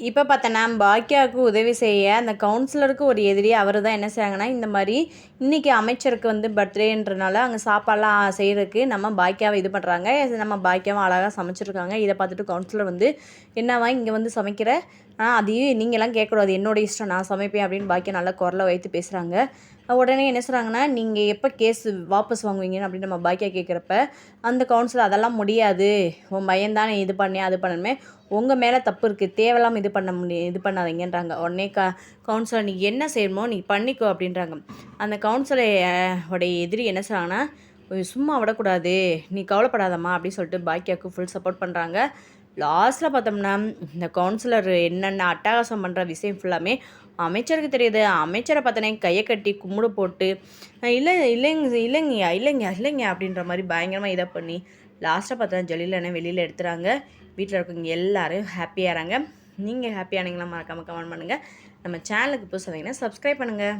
இப்போ பார்த்தோன்னா பாக்கியாவுக்கு உதவி செய்ய அந்த கவுன்சிலருக்கு ஒரு எதிரி அவர் தான் என்ன செய்கிறாங்கன்னா, இந்த மாதிரி இன்றைக்கி அமைச்சருக்கு வந்து பர்த்டேன்றனால அங்கே சாப்பாடெலாம் செய்கிறதுக்கு நம்ம பாக்கியாவை இது பண்ணுறாங்க. நம்ம பாக்கியாவும் அழகாக சமைச்சிருக்காங்க. இதை பார்த்துட்டு கவுன்சிலர் வந்து, என்னவா இங்கே வந்து சமைக்கிற, அதையும் நீங்கள்லாம் கேட்கக்கூடாது, என்னோட இஷ்டம், நான் சமைப்பேன் அப்படின்னு பாக்கியா நல்லா குரலை வைத்து பேசுகிறாங்க. உடனே என்ன சொல்கிறாங்கன்னா, நீங்கள் எப்போ கேஸ் வாபஸ் வாங்குவீங்கன்னு அப்படின்னு நம்ம பாக்கியா கேட்குறப்ப, அந்த கவுன்சிலர் அதெல்லாம் முடியாது, உன் பையன் தானே இது பண்ணி அது பண்ணணுமே, உங்கள் மேலே தப்பு இருக்குது, தேவையில்லாமல் இது பண்ணாதீங்கன்றாங்க. உடனே கவுன்சிலர் நீ என்ன செய்யணுமோ நீ பண்ணிக்கோ அப்படின்றாங்க. அந்த கவுன்சிலருடைய எதிரி என்ன சொல்கிறாங்கன்னா, சும்மா விடக்கூடாது, நீ கவலைப்படாதம்மா அப்படின்னு சொல்லிட்டு பாக்கியாவுக்கு ஃபுல் சப்போர்ட் பண்ணுறாங்க. லாஸ்ட்டில் பார்த்தோம்னா இந்த கவுன்சிலர் என்னென்ன அட்டகாசம் பண்ணுற விஷயம் ஃபுல்லாமே அமைச்சருக்கு தெரியுது. அமைச்சரை பார்த்தோன்னே கையை கட்டி கும்பிடு போட்டு, இல்லை இல்லைங்கய்யா இல்லைங்க இல்லைங்க அப்படின்ற மாதிரி பயங்கரமாக இதை பண்ணி லாஸ்ட்டாக பார்த்தா ஜலீலனை வெளியில் எடுத்துகிறாங்க. வீட்டில் இருக்கவங்க எல்லோரும் ஹாப்பியாகிறாங்க. நீங்கள் ஹாப்பியானீங்களா? மறக்காமல் கமெண்ட் பண்ணுங்கள். நம்ம சேனலுக்கு புதுசாக வந்தீங்கன்னா சப்ஸ்கிரைப் பண்ணுங்கள்.